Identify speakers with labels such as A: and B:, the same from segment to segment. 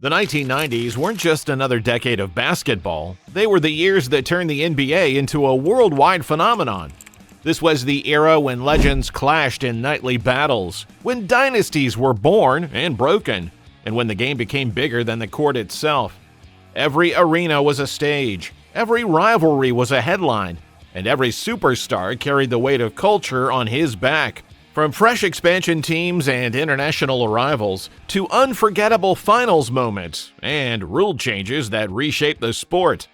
A: The 1990s weren't just another decade of basketball, they were the years that turned the NBA into a worldwide phenomenon. This was the era when legends clashed in nightly battles, when dynasties were born and broken, and when the game became bigger than the court itself. Every arena was a stage, every rivalry was a headline, and every superstar carried the weight of culture on his back. From fresh expansion teams and international arrivals to unforgettable finals moments and rule changes that reshaped the sport.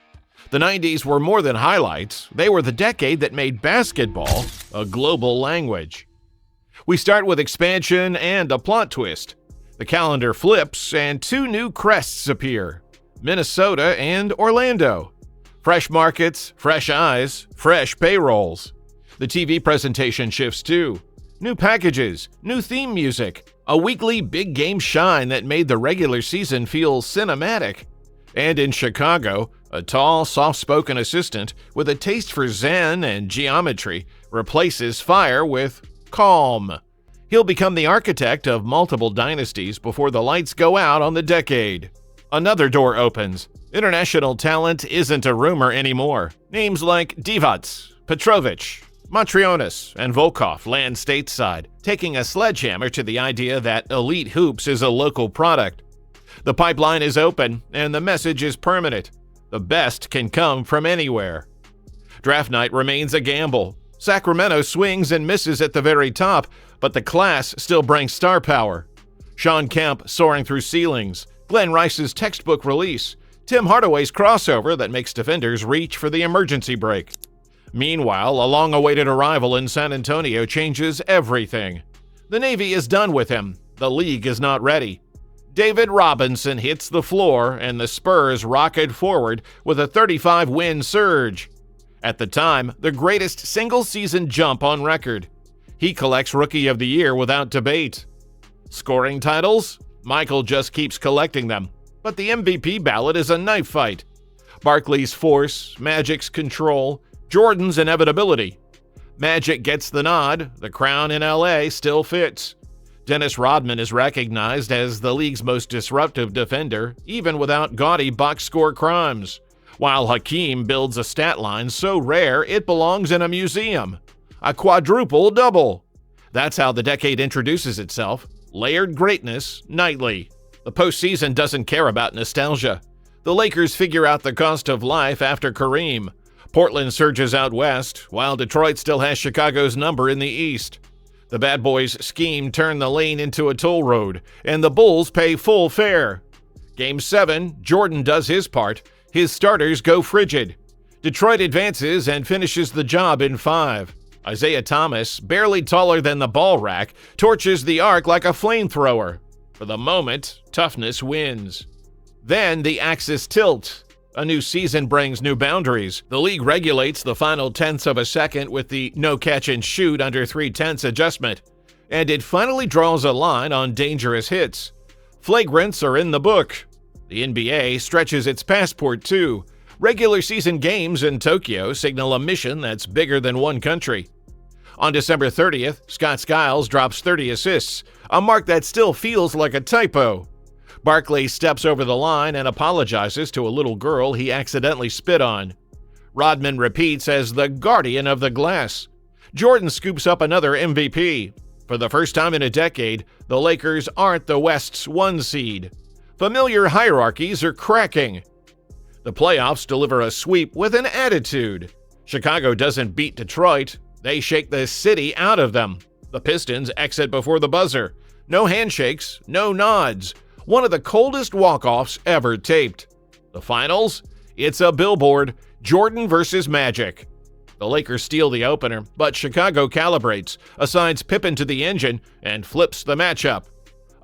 A: The 90s were more than highlights, they were the decade that made basketball a global language. We start with expansion and a plot twist. The calendar flips and two new crests appear, Minnesota and Orlando. Fresh markets, fresh eyes, fresh payrolls. The TV presentation shifts too. New packages, new theme music, a weekly big game shine that made the regular season feel cinematic. And in Chicago, a tall, soft-spoken assistant with a taste for zen and geometry replaces fire with calm. He'll become the architect of multiple dynasties before the lights go out on the decade. Another door opens. International talent isn't a rumor anymore. Names like Divac, Petrovic, Matrionis and Volkov land stateside, taking a sledgehammer to the idea that elite hoops is a local product. The pipeline is open, and the message is permanent. The best can come from anywhere. Draft night remains a gamble. Sacramento swings and misses at the very top, but the class still brings star power. Sean Kemp soaring through ceilings, Glenn Rice's textbook release, Tim Hardaway's crossover that makes defenders reach for the emergency brake. Meanwhile, a long-awaited arrival in San Antonio changes everything. The Navy is done with him. The league is not ready. David Robinson hits the floor, and the Spurs rocket forward with a 35-win surge. At the time, the greatest single-season jump on record. He collects Rookie of the Year without debate. Scoring titles? Michael just keeps collecting them. But the MVP ballot is a knife fight. Barkley's force, Magic's control, Jordan's inevitability. Magic gets the nod, the crown in LA still fits. Dennis Rodman is recognized as the league's most disruptive defender, even without gaudy box score crimes, while Hakeem builds a stat line so rare it belongs in a museum. A quadruple double. That's how the decade introduces itself, layered greatness nightly. The postseason doesn't care about nostalgia. The Lakers figure out the cost of life after Kareem. Portland surges out west, while Detroit still has Chicago's number in the east. The bad boys' scheme turned the lane into a toll road, and the Bulls pay full fare. Game 7, Jordan does his part. His starters go frigid. Detroit advances and finishes the job in 5. Isaiah Thomas, barely taller than the ball rack, torches the arc like a flamethrower. For the moment, toughness wins. Then the axis tilt. A new season brings new boundaries. The league regulates the final tenths of a second with the no catch and shoot under 3/10 adjustment. And it finally draws a line on dangerous hits. Flagrants are in the book. The NBA stretches its passport too. Regular season games in Tokyo signal a mission that's bigger than one country. On December 30th, Scott Skiles drops 30 assists, a mark that still feels like a typo. Barkley steps over the line and apologizes to a little girl he accidentally spit on. Rodman repeats as the guardian of the glass. Jordan scoops up another MVP. For the first time in a decade, the Lakers aren't the West's 1 seed. Familiar hierarchies are cracking. The playoffs deliver a sweep with an attitude. Chicago doesn't beat Detroit. They shake the city out of them. The Pistons exit before the buzzer. No handshakes, no nods. One of the coldest walk-offs ever taped. The finals? It's a billboard. Jordan versus Magic. The Lakers steal the opener, but Chicago calibrates, assigns Pippen to the engine, and flips the matchup.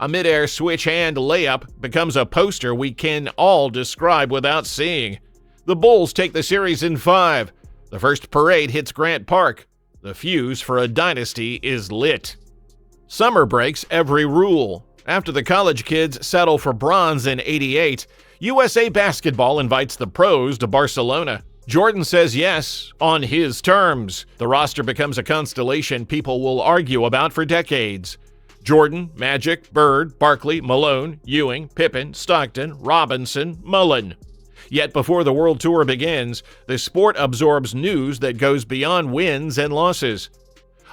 A: A mid-air switch-hand layup becomes a poster we can all describe without seeing. The Bulls take the series in 5. The first parade hits Grant Park. The fuse for a dynasty is lit. Summer breaks every rule. After the college kids settle for bronze in '88, USA Basketball invites the pros to Barcelona. Jordan says yes, on his terms. The roster becomes a constellation people will argue about for decades. Jordan, Magic, Bird, Barkley, Malone, Ewing, Pippen, Stockton, Robinson, Mullen. Yet before the World Tour begins, the sport absorbs news that goes beyond wins and losses.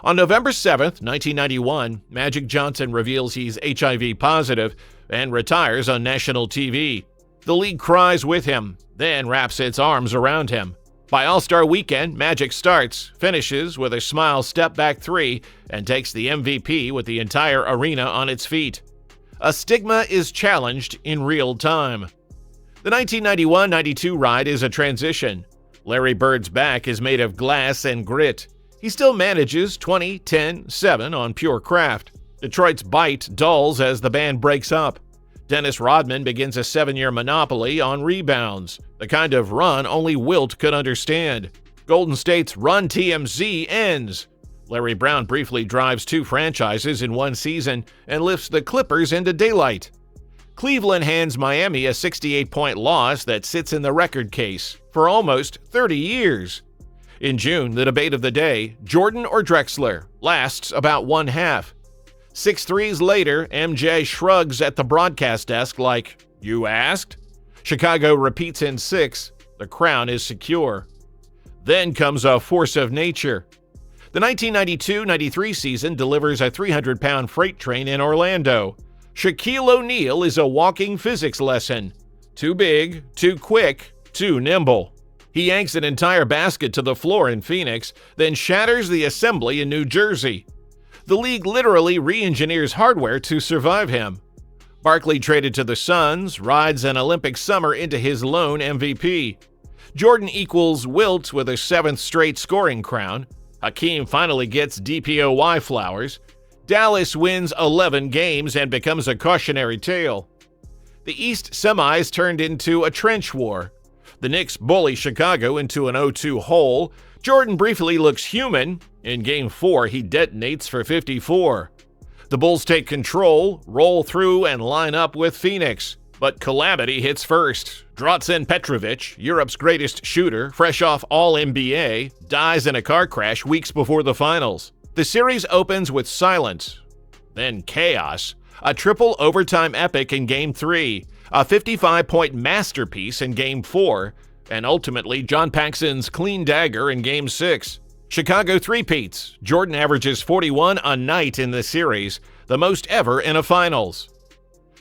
A: On November 7th, 1991, Magic Johnson reveals he's HIV positive and retires on national TV. The league cries with him, then wraps its arms around him. By All-Star Weekend, Magic starts, finishes with a smile step-back three, and takes the MVP with the entire arena on its feet. A stigma is challenged in real time. The 1991-92 ride is a transition. Larry Bird's back is made of glass and grit. He still manages 20-10-7 on pure craft. Detroit's bite dulls as the band breaks up. Dennis Rodman begins a 7-year monopoly on rebounds, the kind of run only Wilt could understand. Golden State's Run TMZ ends. Larry Brown briefly drives 2 franchises in one season and lifts the Clippers into daylight. Cleveland hands Miami a 68-point loss that sits in the record case for almost 30 years. In June, the debate of the day, Jordan or Drexler, lasts about one half. 6 threes later, MJ shrugs at the broadcast desk like, "You asked?" Chicago repeats in 6. The crown is secure. Then comes a force of nature. The 1992-93 season delivers a 300-pound freight train in Orlando. Shaquille O'Neal is a walking physics lesson. Too big, too quick, too nimble. He yanks an entire basket to the floor in Phoenix, then shatters the assembly in New Jersey. The league literally re-engineers hardware to survive him. Barkley traded to the Suns, rides an Olympic summer into his lone MVP. Jordan equals Wilt with a 7th straight scoring crown. Hakeem finally gets DPOY flowers. Dallas wins 11 games and becomes a cautionary tale. The East semis turned into a trench war. The Knicks bully Chicago into an 0-2 hole. Jordan briefly looks human. In Game 4, he detonates for 54. The Bulls take control, roll through, and line up with Phoenix. But calamity hits first. Drazen Petrovic, Europe's greatest shooter, fresh off All-NBA, dies in a car crash weeks before the finals. The series opens with silence, then chaos, a triple overtime epic in Game 3, a 55-point masterpiece in Game 4, and ultimately John Paxson's clean dagger in Game 6. Chicago three-peats. Jordan averages 41 a night in the series, the most ever in a finals.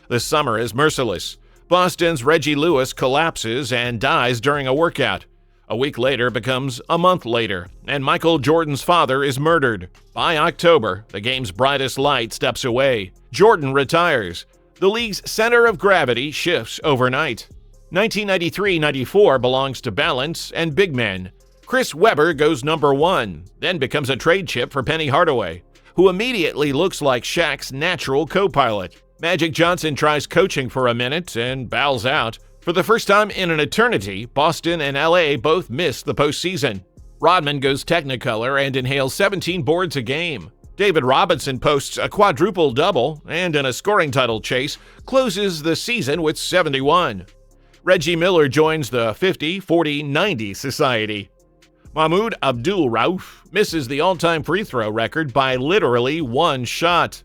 A: The summer is merciless. Boston's Reggie Lewis collapses and dies during a workout. A week later becomes a month later, and Michael Jordan's father is murdered. By October, the game's brightest light steps away. Jordan retires. The league's center of gravity shifts overnight. 1993-94 belongs to balance and big men. Chris Webber goes number 1, then becomes a trade chip for Penny Hardaway, who immediately looks like Shaq's natural co-pilot. Magic Johnson tries coaching for a minute and bows out. For the first time in an eternity, Boston and LA both miss the postseason. Rodman goes Technicolor and inhales 17 boards a game. David Robinson posts a quadruple-double and, in a scoring title chase, closes the season with 71. Reggie Miller joins the 50-40-90 society. Mahmoud Abdul-Rauf misses the all-time free throw record by literally one shot.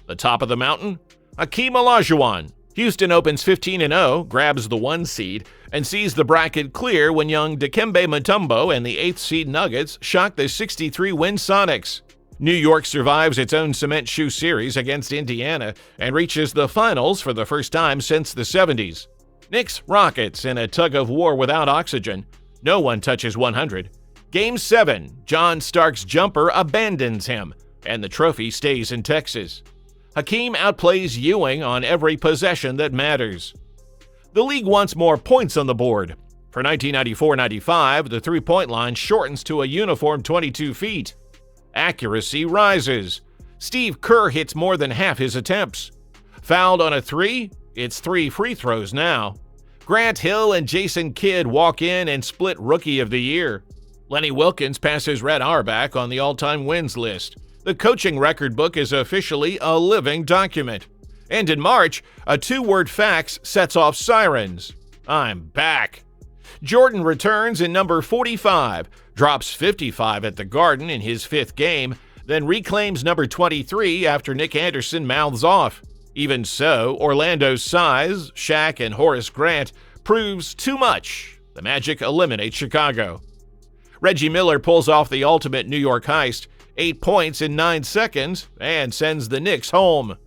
A: The top of the mountain? Hakeem Olajuwon. Houston opens 15-0, grabs the 1 seed, and sees the bracket clear when young Dikembe Mutombo and the 8th seed Nuggets shock the 63-win Sonics. New York survives its own cement shoe series against Indiana and reaches the finals for the first time since the 70s. Knicks Rockets in a tug-of-war without oxygen. No one touches 100. Game 7, John Stark's jumper abandons him, and the trophy stays in Texas. Hakeem outplays Ewing on every possession that matters. The league wants more points on the board. For 1994-95, the three-point line shortens to a uniform 22 feet. Accuracy rises. Steve Kerr hits more than half his attempts. Fouled on a 3? It's 3 free throws now. Grant Hill and Jason Kidd walk in and split Rookie of the Year. Lenny Wilkins passes Red Auerbach on the all-time wins list. The coaching record book is officially a living document. And in March, a 2-word fax sets off sirens. I'm back. Jordan returns in number 45, drops 55 at the Garden in his 5th game, then reclaims number 23 after Nick Anderson mouths off. Even so, Orlando's size, Shaq and Horace Grant, proves too much. The Magic eliminate Chicago. Reggie Miller pulls off the ultimate New York heist, 8 points in 9 seconds, and sends the Knicks home.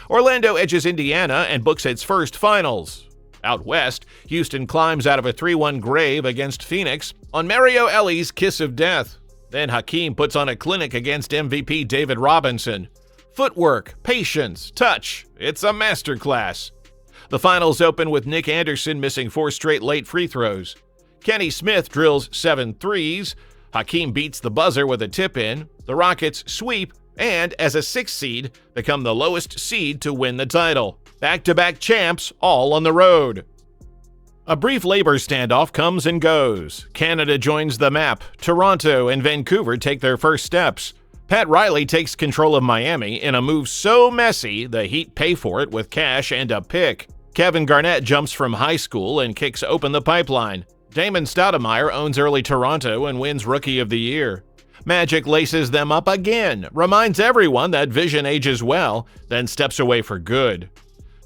A: Orlando edges Indiana and books its first finals. Out west, Houston climbs out of a 3-1 grave against Phoenix on Mario Elie kiss of death. Then Hakeem puts on a clinic against MVP David Robinson. Footwork, patience, touch, it's a masterclass. The finals open with Nick Anderson missing 4 straight late free throws. Kenny Smith drills 7 threes. Hakeem beats the buzzer with a tip-in. The Rockets sweep and, as a 6th seed, become the lowest seed to win the title. Back-to-back champs, all on the road. A brief labor standoff comes and goes. Canada joins the map. Toronto and Vancouver take their first steps. Pat Riley takes control of Miami in a move so messy the Heat pay for it with cash and a pick. Kevin Garnett jumps from high school and kicks open the pipeline. Damon Stoudemire owns early Toronto and wins Rookie of the Year. Magic laces them up again, reminds everyone that vision ages well, then steps away for good.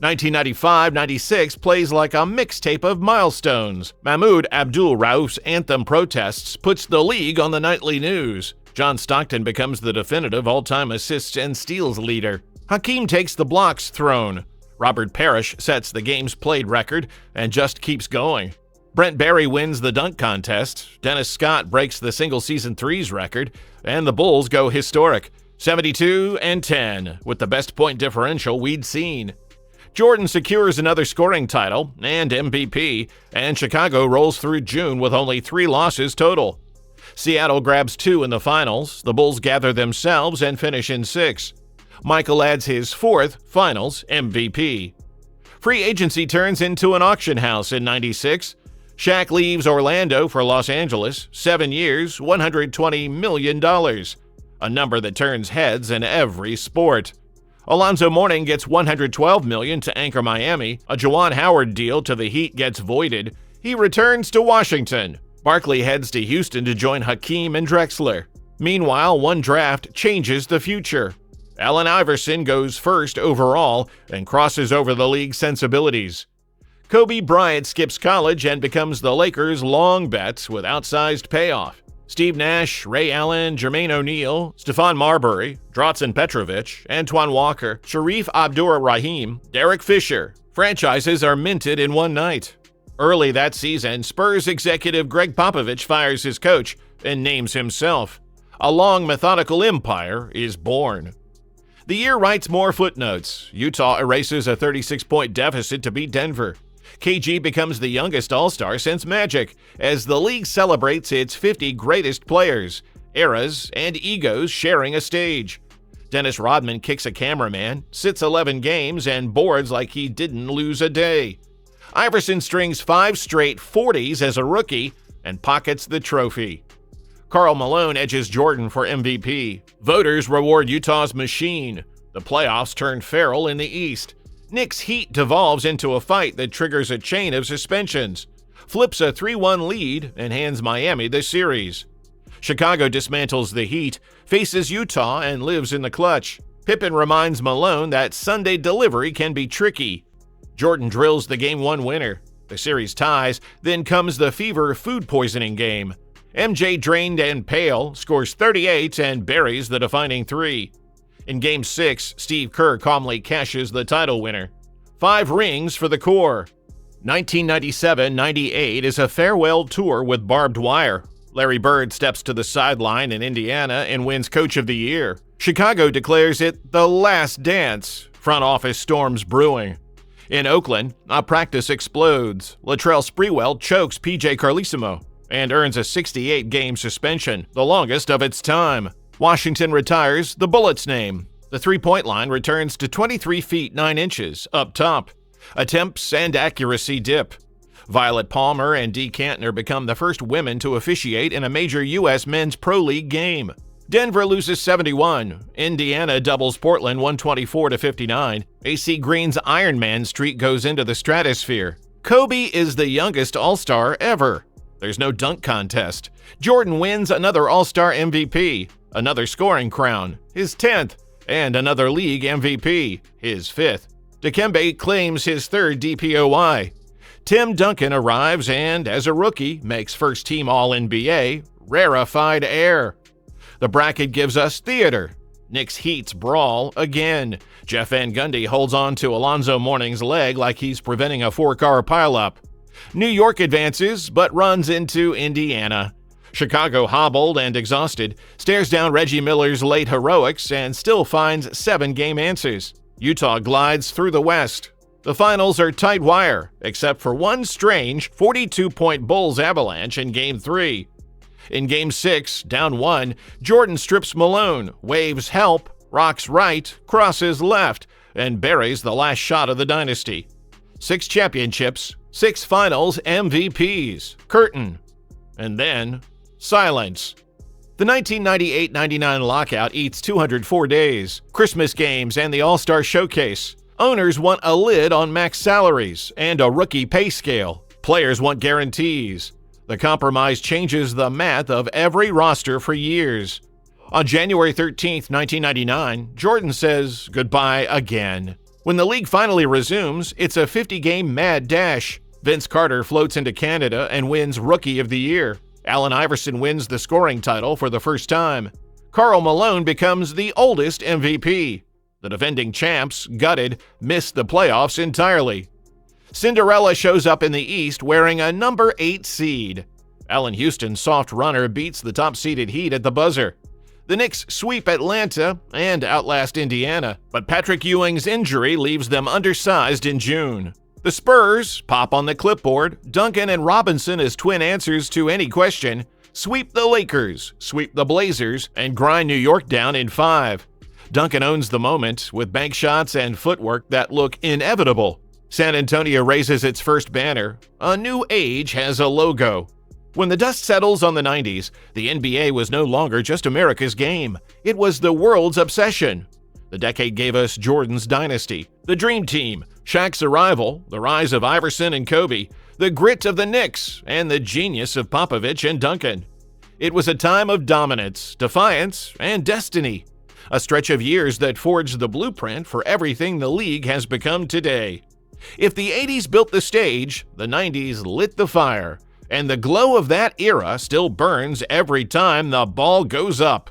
A: 1995-96 plays like a mixtape of milestones. Mahmoud Abdul-Rauf's anthem protests puts the league on the nightly news. John Stockton becomes the definitive all-time assists and steals leader. Hakeem takes the blocks throne. Robert Parrish sets the games played record and just keeps going. Brent Barry wins the dunk contest. Dennis Scott breaks the single-season threes record, and the Bulls go historic, 72-10, with the best point differential we'd seen. Jordan secures another scoring title and MVP, and Chicago rolls through June with only 3 losses total. Seattle grabs 2 in the finals. The Bulls gather themselves and finish in 6. Michael adds his 4th finals MVP. Free agency turns into an auction house in 96. Shaq leaves Orlando for Los Angeles, 7 years, $120 million, a number that turns heads in every sport. Alonzo Mourning gets $112 million to anchor Miami. A Juwan Howard deal to the Heat gets voided. He returns to Washington. Barkley heads to Houston to join Hakeem and Drexler. Meanwhile, one draft changes the future. Allen Iverson goes first overall and crosses over the league's sensibilities. Kobe Bryant skips college and becomes the Lakers' long bet with outsized payoff. Steve Nash, Ray Allen, Jermaine O'Neal, Stephon Marbury, Drazen Petrovic, Antoine Walker, Sharif Abdur-Rahim, Derek Fisher. Franchises are minted in one night. Early that season, Spurs executive Greg Popovich fires his coach and names himself. A long, methodical empire is born. The year writes more footnotes. Utah erases a 36-point deficit to beat Denver. KG becomes the youngest All-Star since Magic, as the league celebrates its 50 greatest players, eras, and egos sharing a stage. Dennis Rodman kicks a cameraman, sits 11 games, and boards like he didn't lose a day. Iverson strings 5 straight 40s as a rookie and pockets the trophy. Karl Malone edges Jordan for MVP. Voters reward Utah's machine. The playoffs turn feral in the East. Knicks Heat devolves into a fight that triggers a chain of suspensions, flips a 3-1 lead, and hands Miami the series. Chicago dismantles the Heat, faces Utah, and lives in the clutch. Pippen reminds Malone that Sunday delivery can be tricky. Jordan drills the Game 1 winner. The series ties, then comes the Fever food poisoning game. MJ, drained and pale, scores 38 and buries the defining 3. In Game 6, Steve Kerr calmly cashes the title winner. 5 rings for the core. 1997-98 is a farewell tour with barbed wire. Larry Bird steps to the sideline in Indiana and wins Coach of the Year. Chicago declares it the last dance. Front office storms brewing. In Oakland, a practice explodes. Latrell Sprewell chokes PJ Carlesimo and earns a 68-game suspension, the longest of its time. Washington retires the Bullets name. The three-point line returns to 23 feet 9 inches up top. Attempts and accuracy dip. Violet Palmer and Dee Cantner become the first women to officiate in a major U.S. men's pro league game. Denver loses 71. Indiana doubles Portland 124-59. AC Green's Iron Man streak goes into the stratosphere. Kobe is the youngest All-Star ever. There's no dunk contest. Jordan wins another All-Star MVP, another scoring crown, his 10th, and another league MVP, his 5th. Dikembe claims his 3rd DPOY. Tim Duncan arrives and, as a rookie, makes first-team All-NBA, rarefied air. The bracket gives us theater. Knicks Heat's brawl again. Jeff Van Gundy holds on to Alonzo Mourning's leg like he's preventing a 4-car pileup. New York advances, but runs into Indiana. Chicago, hobbled and exhausted, stares down Reggie Miller's late heroics and still finds 7 game answers. Utah glides through the West. The finals are tight wire, except for one strange 42-point Bulls avalanche in Game 3. In Game 6, down 1, Jordan strips Malone, waves help, rocks right, crosses left, and buries the last shot of the dynasty. 6 championships, 6 finals MVPs, curtain, and then silence. The 1998-99 lockout eats 204 days, Christmas games and the All-Star Showcase. Owners want a lid on max salaries and a rookie pay scale. Players want guarantees. The compromise changes the math of every roster for years. On January 13, 1999, Jordan says goodbye again. When the league finally resumes, it's a 50-game mad dash. Vince Carter floats into Canada and wins Rookie of the Year. Allen Iverson wins the scoring title for the first time. Karl Malone becomes the oldest MVP. The defending champs, gutted, miss the playoffs entirely. Cinderella shows up in the East wearing a number 8 seed. Allen Houston's soft runner beats the top-seeded Heat at the buzzer. The Knicks sweep Atlanta and outlast Indiana, but Patrick Ewing's injury leaves them undersized in June. The Spurs pop on the clipboard, Duncan and Robinson as twin answers to any question, sweep the Lakers, sweep the Blazers, and grind New York down in 5. Duncan owns the moment with bank shots and footwork that look inevitable. San Antonio raises its first banner. A new age has a logo. When the dust settles on the 90s, the NBA was no longer just America's game. It was the world's obsession. The decade gave us Jordan's dynasty, the Dream Team, Shaq's arrival, the rise of Iverson and Kobe, the grit of the Knicks, and the genius of Popovich and Duncan. It was a time of dominance, defiance, and destiny. A stretch of years that forged the blueprint for everything the league has become today. If the 80s built the stage, the 90s lit the fire, and the glow of that era still burns every time the ball goes up.